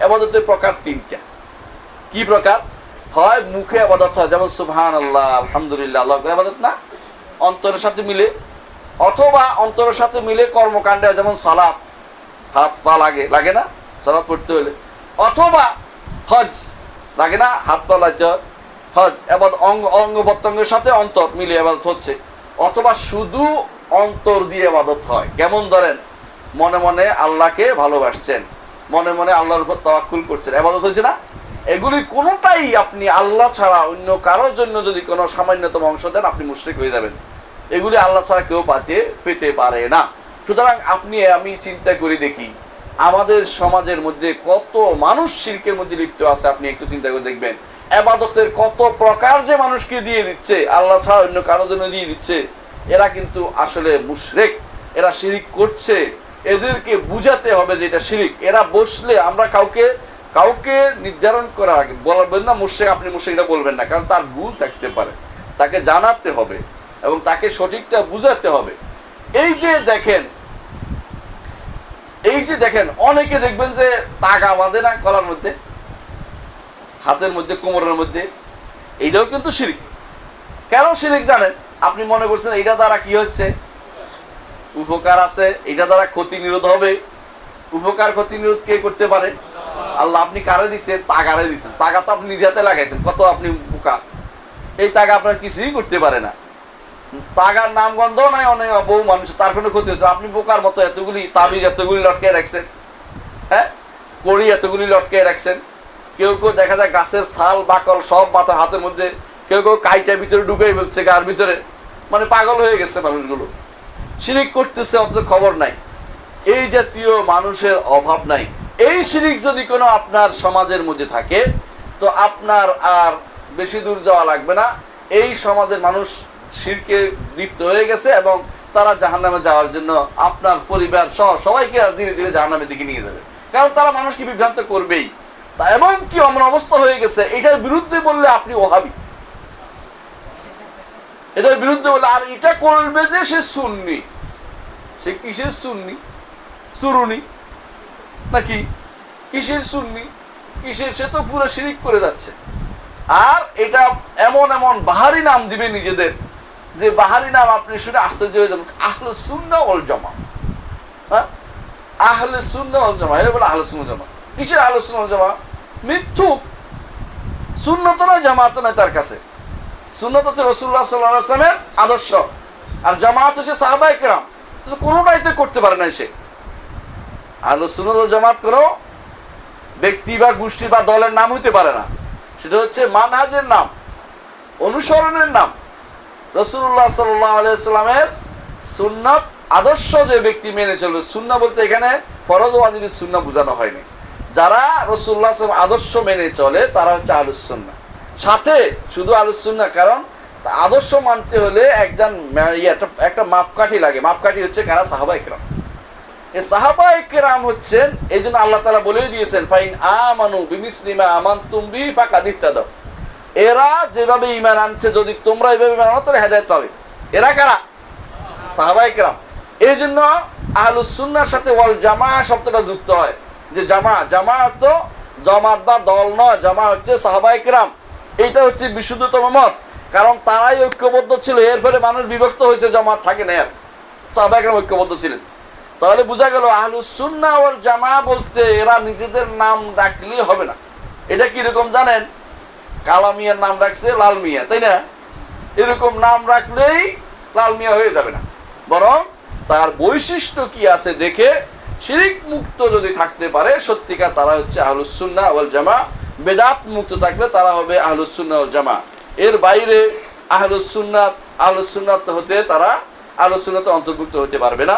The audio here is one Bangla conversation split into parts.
ইবাদতের প্রকার তিনটা। কি প্রকার? হয় মুখে ইবাদত হয়, যেমন সুবহানাল্লাহ, আলহামদুলিল্লাহ, আল্লাহু আকবার, ইবাদত না? অন্তরের সাথে মিলে। অথবা অন্তরের সাথে মিলে কর্মকাণ্ডে, যেমন সালাত, হাত পা লাগে না সালাত পড়তে হলে। অথবা হজ, লাগে না হাত পা লাগতে হয়, হজ এবার অঙ্গ প্রত্যঙ্গের সাথে অন্তর মিলে ইবাদত হচ্ছে। অথবা শুধু অন্তর দিয়ে ইবাদত হয়, কেমন ধরেন মনে মনে আল্লাহকে ভালোবাসছেন, মনে মনে আল্লাহর উপর তাওয়াক্কুল করছেন, ইবাদত হয়েছে না? এগুলি কোনোটাই আপনি আল্লাহ ছাড়া অন্য কারোর জন্য যদি কোনো সামান্যতম অংশ দেন, আপনি মুশরিক হয়ে যাবেন। এগুলি আল্লাহ ছাড়া কেউ পেতে পারে না। সুতরাং আপনি আমি চিন্তা করে দেখি আমাদের সমাজের মধ্যে কত মানুষ শিরকের মধ্যে লিপ্ত আছে। আপনি একটু চিন্তা করে দেখবেন ইবাদতের কত প্রকার যে মানুষকে দিয়ে দিচ্ছে, আল্লাহ ছাড়া অন্য কারোর জন্য দিয়ে দিচ্ছে। এরা কিন্তু আসলে মুশরিক, এরা শিরিক করছে। এদেরকে বুঝাতে হবে যে এটা শিরিক। এরা বসলে আমরা কাউকে নির্ধারণ করার আগে বলবেন না মুশরিক, আপনি মুশরিক এটা বলবেন না, কারণ তার ভুল থাকতে পারে। তাকে জানাতে হবে এবং তাকে সঠিকটা বুঝাতে হবে। এই যে দেখেন অনেকে দেখবেন যে তাগা বাঁধে না গলার মধ্যে, হাতের মধ্যে, কোমরের মধ্যে, এইটাও কিন্তু শিরিক। কেন শিরিক জানেন? আপনি মনে করছেন এটা দ্বারা কি হচ্ছে, উপকার আছে, এটা দ্বারা ক্ষতি নিরোধ হবে। উপকার ক্ষতি নিরোধ কে করতে পারে? আল্লাহ। আপনি কারে দিচ্ছেন? তাগারে দিচ্ছেন। তাগা তো আপনি নিজে হাতে লাগাইছেন, কত আপনি বোকা। এই তাগা আপনার কিছুই করতে পারে না। তাগার নাম গন্ধ নাই অনেক বহু মানুষ, তার কোনো ক্ষতি হচ্ছে। আপনি বোকার মতো এতগুলি তাবিজ এতগুলি লটকে রাখছেন, হ্যাঁ, কড়ি এতগুলি লটকে রাখছেন। কেউ দেখা যায় গাছের ছাল বাকল সব মাথা হাতের মধ্যে, কেউ কাইটার ভিতরে ঢুকাই ফেলছে গার ভিতরে, মানে পাগল হয়ে গেছে মানুষগুলো, শিরিক করতেছে অথচ খবর নাই। এই জাতীয় মানুষের অভাব নাই। এই শিরিক যদি কোনো আপনার সমাজের মধ্যে থাকে তো আপনার আর বেশি দূর যাওয়া লাগবে না। এই সমাজের মানুষ শিরকে লিপ্ত হয়ে গেছে এবং তারা জাহান্নামে যাওয়ার জন্য আপনার পরিবার সহ সবাইকে ধীরে ধীরে জাহান্নামের দিকে নিয়ে যাবে, কারণ তারা মানুষকে বিভ্রান্ত করবেই। তা এমন কি এমন অবস্থা হয়ে গেছে, এটার বিরুদ্ধে বললে আপনি ওহাবি, এটার বিরুদ্ধে বললে, আর এটা করবে যে সে সুন্নি। সে কিসের সুন্নি? সুরুনি নাকি কিসের সুন্নি, কিসের? সে তো পুরো শিরিক করে যাচ্ছে। আর এটা এমন এমন বাহারি নাম দিবে নিজেদের, যে বাহারি নাম আপনি শুনে আশ্চর্য হয়ে যাবেন, আহলে সুন্নাহ ওয়াল জামাত। হ্যাঁ, আহলে সুন্নাহ ওয়াল জামাত, এরা বলে আহলে সুন্নাহ জামাত। কিসের আহলে সুন্নাহ ওয়াল জামাত? মিথ্যুক। সুন্নত নয়, জামাত নয় তার কাছে। সুন্নত হচ্ছে রাসূলুল্লাহ সাল্লাল্লাহু আলাইহি ওয়াসাল্লামের আদর্শ, আর জামাত হচ্ছে সাহাবায়ে কেরাম। তো কোনোটাই তো করতে পারে না সে। আহলে সুন্নাহ ওয়াল জামাত কোনো ব্যক্তি বা গোষ্ঠী বা দলের নাম হইতে পারে না, সেটা হচ্ছে মানহাজের নাম, অনুসরণের নাম। রাসূলুল্লাহ সাল্লাল্লাহু আলাইহি ওয়াসাল্লামের সুন্নাত আদর্শ যে ব্যক্তি মেনে চলবে, সুন্নাহ বলতে এখানে ফরজ ও ওয়াজিবের সুন্নাহ বোঝানো হয়নি। যারা রাসূলুল্লাহ সাল্লাল্লাহু আলাইহি ওয়াসাল্লাম আদর্শ মেনে চলে তারা হচ্ছে আহলুস সুন্নাহ। সাথে শুধু আহলুস সুন্নাহ, কারণ আদর্শ মানতে হলে একটা মাপকাঠি লাগে। মাপকাঠি হচ্ছে কারা? সাহাবায়ে কেরাম। এই সাহাবায়ে কেরাম হচ্ছেন, এই জন্য আল্লাহ তাআলা বলেই দিয়েছেন, ফাইন আমানু বিমিসলি মা আমানতুম বি ফাকাদ ইহতাদাউ। এরা যেভাবে ঈমান আনছে, যদি তোমরা এইভাবে ঈমান আনো তাহলে হেদায়েত পাবে। এরা কারা? সাহাবায়ে কেরাম। এই জন্য আহলুস সুন্নাহর সাথে ওয়াল জামাআহ শব্দটা যুক্ত হয়, যে জামাত তো জামাত বা দল নয়, জামা হচ্ছে সাহাবায়ে কেরাম। এইটা হচ্ছে বিশুদ্ধতম মত, কারণ তারাই ঐক্যবদ্ধ ছিল। এর ফলে মানুষ বিভক্ত হয়েছে, জামাত থাকে না। আর সাহাবায়ে কেরাম ঐক্যবদ্ধ ছিলেন। তাহলে বোঝা গেল আহলুস সুন্নাহ ওয়াল জামাআহ বলতে এরা নিজেদের নাম ডাকলেই হবে না। এটা কিরকম জানেন? কালা মিয়ার নাম রাখছে লাল মিয়া, তাই না? এরকম নাম রাখলেই লাল মিয়া হয়ে যাবে না, বরং তার বৈশিষ্ট্য কি আছে দেখে শিরিক মুক্ত যদি থাকতে পারে সত্যিকার, তারা হচ্ছে আহলুস সুন্নাহ ওয়াল জামাআহ। বেদাত মুক্ত থাকলে তারা হবে আহলুস সুন্নাহ ওয়াল জামাআহ। এর বাইরে আহলুস সুন্নাত হতে তারা আহলুস সুন্নাতে অন্তর্ভুক্ত হতে পারবে না।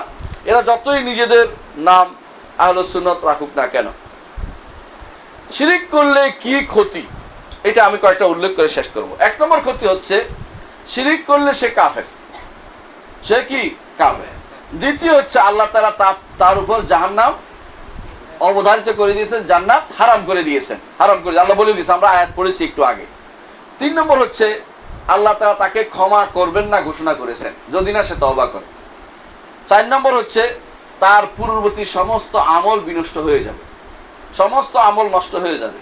এরা যতই নিজেদের নাম আহলুস সুন্নাত রাখুক না কেন। শিরিক করলে কি ক্ষতি, এটা আমি কয়েকটা উল্লেখ করে শেষ করব। 1 নম্বর ক্ষতি হচ্ছে শিরিক করলে সে কাফের। সে কি? কাফের। দ্বিতীয় হচ্ছে আল্লাহ তাআলা তার উপর জাহান্নাম অবধারিত করে দিয়েছেন, জান্নাত হারাম করে দিয়েছেন। আল্লাহ বলে দিয়েছেন, আমরা আয়াত পড়েছি একটু আগে। 3 নম্বর হচ্ছে আল্লাহ তাআলা তাকে ক্ষমা করবেন না ঘোষণা করেছেন, যদি না সে তওবা করে। 4 নম্বর হচ্ছে তার পূর্ববর্তী সমস্ত আমল বিনষ্ট হয়ে যাবে। সমস্ত আমল নষ্ট হয়ে যাবে।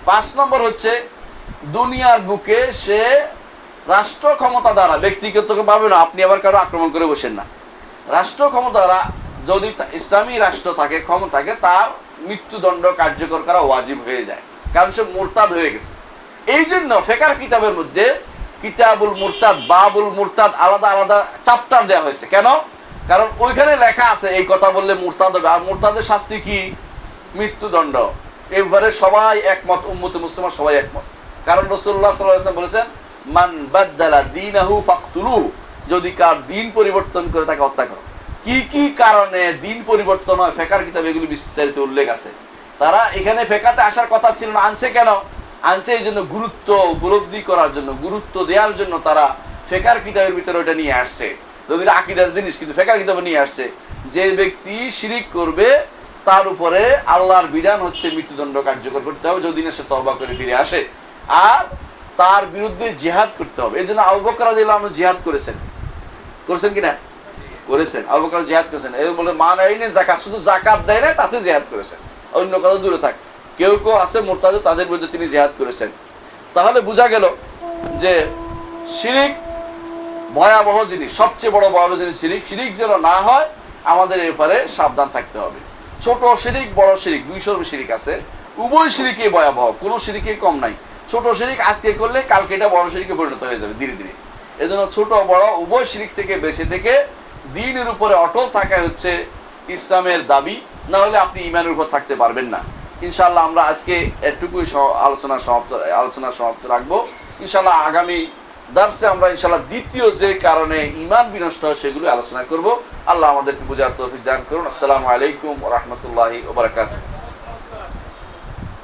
5 নম্বর হচ্ছে দুনিয়ার বুকে সে রাষ্ট্র ক্ষমতা দ্বারা, ব্যক্তিগত ভাবে না, আপনি আবার কারো আক্রমণ করে বসেন না, রাষ্ট্র ক্ষমতা দ্বারা যদি ইসলামী রাষ্ট্র থাকে, ক্ষমতা থাকে, তার মৃত্যুদণ্ড কার্যকর করা ওয়াজিব হয়ে যায়, কারণ সে মুরতাদ হয়ে গেছে। এই জন্য ফিকহ কিতাবের মধ্যে কিতাবুল মুরতাদ, বাবুল মুরতাদ আলাদা আলাদা চ্যাপ্টার দেওয়া হয়েছে। কেন? কারণ ওইখানে লেখা আছে এই কথা বললে মুরতাদ হবে, আর মুরতাদের শাস্তি কি? মৃত্যুদণ্ড। এবারে সবাই একমত, উম্মতে মুসলিমা সবাই একমত। কারণ রাসূলুল্লাহ সাল্লাল্লাহু আলাইহি ওয়াসাল্লাম বলেছেন, মান বাদদালা দীনাহু ফাকতুলুহু, যদি কার দিন পরিবর্তন করে তাকে হত্যা করো। কি কি কারণে দিন পরিবর্তন হয় ফিকহ কিতাবে এগুলো বিস্তারিত উল্লেখ আছে। তারা এখানে ফিকহতে আসার কথা ছিল না, আনছে কেন? আনছে এই জন্য গুরুত্ব উপলব্ধি করার জন্য, গুরুত্ব দেওয়ার জন্য তারা ফিকহ কিতাবের ভিতরে ওটা নিয়ে আসছে। যদি আকীদার জিনিস, কিন্তু ফিকহ কিতাবে নিয়ে আসছে যে ব্যক্তি শিরিক করবে তার উপরে আল্লাহর বিধান হচ্ছে মৃত্যুদণ্ড কার্যকর করতে হবে যদি না সে তওবা করে ফিরে আসে, আর তার বিরুদ্ধে জিহাদ করতে হবে। এই জন্য আবু বকর রাদিয়াল্লাহু আনহু জিহাদ করেছেন কিনা? করেছেন। আবু বকর জিহাদ করেছেন। এই বলে মান আইনে যাকাত, শুধু যাকাত দেয় না, তাতে জিহাদ করেছেন। অন্য কথা দূরে থাক, কেউ কেউ আছে মুরতাদ, তাদের বিরুদ্ধে তিনি জিহাদ করেছেন। তাহলে বোঝা গেল যে শিরিক ভয়াবহ জিনিস, সবচেয়ে বড় ভয়াবহ জিনিস শিরিক। শিরিক যেন না হয় আমাদের এই ব্যাপারে সাবধান থাকতে হবে। ছোট শিরিক, বড় শিরিক, 200 শিরিক আছে, উভয় শিরিকই ভয়াবহ, কোনো শিরিকই কম নাই। ছোট শিরিক আজকে করলে কালকে এটা বড় শিরিকে পরিণত হয়ে যাবে ধীরে ধীরে। এজন্য ছোট বড় উভয় শিরিক থেকে বেঁচে থেকে দ্বীনের উপরে অটল থাকা হচ্ছে ইসলামের দাবি, না হলে আপনি ঈমানের উপর থাকতে পারবেন না। ইনশাআল্লাহ আমরা আজকে এটুকুই আলোচনা সমাপ্ত রাখবো। ইনশাআল্লাহ আগামী দার্সে আমরা ইনশাআল্লাহ দ্বিতীয় যে কারণে ঈমান বিনষ্ট হয় সেগুলো আলোচনা করব। আল্লাহ আমাদেরকে বুঝার তৌফিক দান করুন। আসসালামু আলাইকুম ওয়া রাহমাতুল্লাহি ওয়া বারাকাতুহু।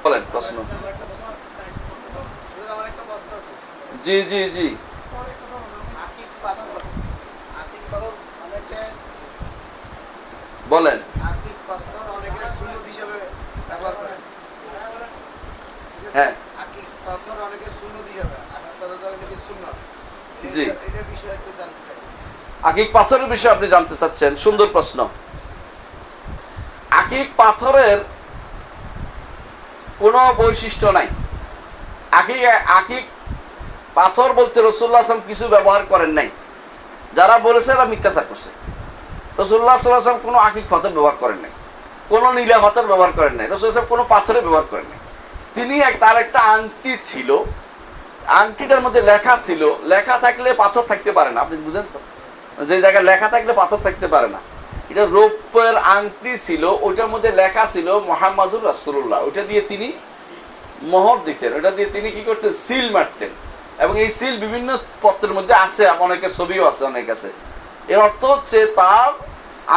বলেন প্রশ্ন। জি জি জি বলেন। হ্যাঁ জি, আকিক পাথরের বিষয়ে আপনি জানতে চাচ্ছেন, সুন্দর প্রশ্ন। আকিক পাথরের কোনো বৈশিষ্ট্য নাই। আকিক পাথর বলতে রাসূলুল্লাহ সাল্লাল্লাহু আলাইহি ওয়াসাল্লাম কিছু ব্যবহার করেন নাই। যারা বলেছে তারা মিথ্যাচার করছে। রাসূলুল্লাহ সাল্লাল্লাহু আলাইহি ওয়াসাল্লাম কোনো আকিক পাথর ব্যবহার করেন নাই, কোনো নীলা পাথর ব্যবহার করেন নাই, রাসূলুল্লাহ সাল্লাল্লাহু আলাইহি ওয়াসাল্লাম কোনো পাথরে ব্যবহার করেন নাই। তিনি তার একটা আংটি ছিল, আংটিটার মধ্যে লেখা ছিল, লেখা থাকলে পাথর থাকতে পারে না। আপনি বুঝেন তো, যে জায়গায় লেখা থাকলে পাথর থাকতে পারে না। এটা রৌপ্যের আংটি ছিল, ওইটার মধ্যে লেখা ছিল মুহাম্মাদুর রাসূলুল্লাহ। ওইটা দিয়ে তিনি মোহর দিতেন, ওইটা দিয়ে তিনি কি করতেন? সিল মারতেন। এবং এই সিল বিভিন্ন পত্রের মধ্যে আছে, অনেকের ছবিও আছে, অনেক আছে। এর অর্থ হচ্ছে তার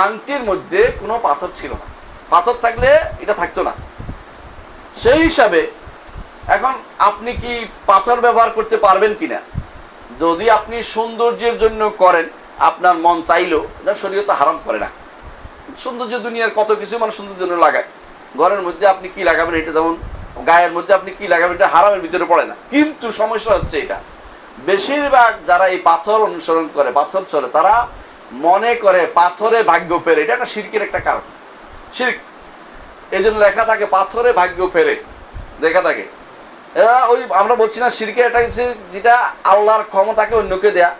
আংটির মধ্যে কোনো পাথর ছিল না। পাথর থাকলে এটা থাকতো না। সেই হিসাবে এখন আপনি কি পাথর ব্যবহার করতে পারবেন কিনা? যদি আপনি সৌন্দর্যের জন্য করেন, আপনার মন চাইলো, এটা শরীয়ত হারাম করে না। সৌন্দর্য দুনিয়ার কত কিছু মানুষ সৌন্দর্যের জন্য লাগায়। ঘরের মধ্যে আপনি কি লাগাবেন, এটা যেমন গায়ের মধ্যে আপনি কি লাগাবেন, এটা হারামের ভিতরে পড়ে না। কিন্তু সমস্যা হচ্ছে এটা, বেশিরভাগ যারা এই পাথর অনুসরণ করে, পাথর চলে, তারা মনে করে পাথরে ভাগ্য ফেরে। এটা একটা শিরকের একটা কারণ, শিরক। এই জন্য লেখা থাকে পাথরে ভাগ্য ফেরে, লেখা থাকে। ওই আমরা বলছি না শিরকের একটা কিছু, যেটা আল্লাহর ক্ষমতাকে অন্যকে দেয়া।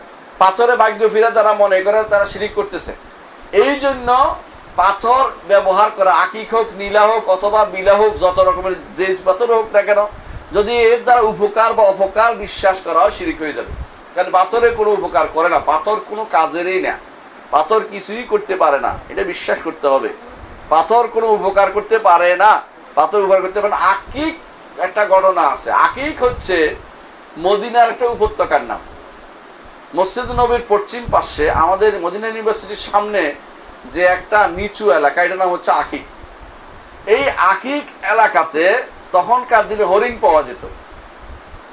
পাথরে ভাগ্য ফেরা যারা মনে করে তারা শিরিক করতেছে। এই জন্য পাথর ব্যবহার করা, আকিক হোক, নীলা হোক অথবা বিলা হোক, যত রকমের যে পাথর হোক না কেন, যদি এর দ্বারা উপকার বা অপকার বিশ্বাস করা হয়, শিরিক হয়ে যাবে। কারণ পাথরে কোনো উপকার করে না, পাথর কোনো কাজেরই না, পাথর কিছুই করতে পারে না, এটা বিশ্বাস করতে হবে। পাথর কোনো উপকার করতে পারে না, পাথর উপকার করতে পারে না। আকিক একটা ঘটনা আছে। আকিক হচ্ছে মদিনার একটা উপত্যকার নাম। মসজিদ নবীর পশ্চিম পাশে আমাদের মদিনা ইউনিভার্সিটির সামনে যে একটা নিচু এলাকা, এটার নাম হচ্ছে আকিক। এই আকিক এলাকাতে তখনকার দিনে হরিণ পাওয়া যেত।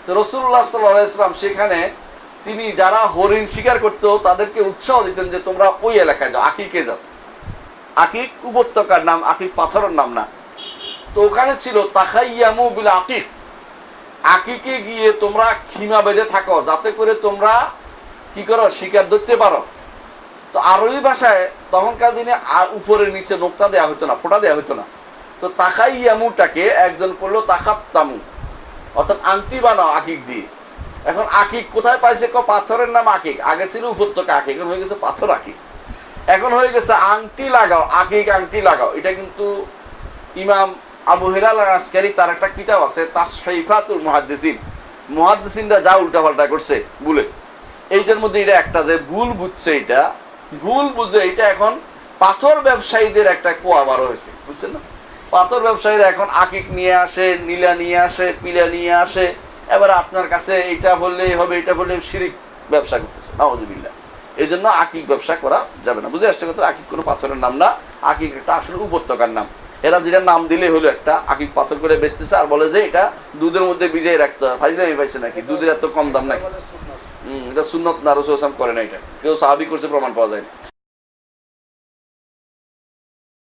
তো রাসূলুল্লাহ সাল্লাল্লাহু আলাইহি ওয়াসাল্লাম সেখানে তিনি যারা হরিণ শিকার করতো তাদেরকে উৎসাহ দিতেন যে তোমরা ওই এলাকায় যাও, আকিকে যাও। আকিক উপত্যকার নাম, আকিক পাথরের নাম না। তো ওখানে ছিল তাখাইয়ামু বিল আকিক, আকিকে গিয়ে তোমরা খিমা বেঁধে থাকো, যাতে করে তোমরা কি করো? শিকার ধরতে পারো। তো আরবি ভাষায় তখনকার দিনে উপরে নিচে নোক্তা দেওয়া হতো না, ফোঁটা দেওয়া হতো না। তো তাকাইয়ামুটাকে একজন পড়লো তাকাত্তামু, অর্থাৎ আংটি বানাও আকিক দিয়ে। এখন আকিক কোথায় পাইছে? পাথরের নাম আকিক। আগে ছিল উপত্যকা আকিক, এখন হয়ে গেছে পাথর আকিক। এখন হয়ে গেছে আংটি লাগাও, আকিক আংটি লাগাও। এটা কিন্তু ইমাম আবু হেলাল আসকারী তার একটা কিতাব আছে তাসহিফাতুল মুহাদ্দিসিন, মুহাদ্দিসিনরা যা উল্টাপাল্টা করছে ভুলে, এইটার মধ্যে এটা একটা যে ভুল বুঝছে, এটা ভুল বুঝে এটা এখন পাথর ব্যবসায়ীদের একটা কোয়া বার হয়েছে, বুঝছেন না? পাথর ব্যবসায়ীরা এখন আকিক নিয়ে আসে, নীলা নিয়ে আসে, পিলা নিয়ে আসে, এবার আপনার কাছে এটা বললেই হবে, এটা বললে শিরিক ব্যবসা করতেছে, নাউযুবিল্লাহ। এই জন্য আকিক ব্যবসা করা যাবে না। বুঝে আসছে কথা? আকিক কোনো পাথরের নাম না, আকিক একটা আসলে উপত্যকার নাম। এরা যেটা নাম দিলে হলো একটা আকিক পাথর করে বেচতেছে, আর বলে যে এটা দুধের মধ্যে ভিজিয়ে রাখতে হয়। ফাইজলামি পাইছে নাকি? দুধের এত কম দাম নাকি? এটা সুন্নত না, রাসূল সাল্লাল্লাহু আলাইহি ওয়াসাল্লাম করে না, এটা কেউ সাহাবী করছে প্রমাণ পাওয়া যায় না।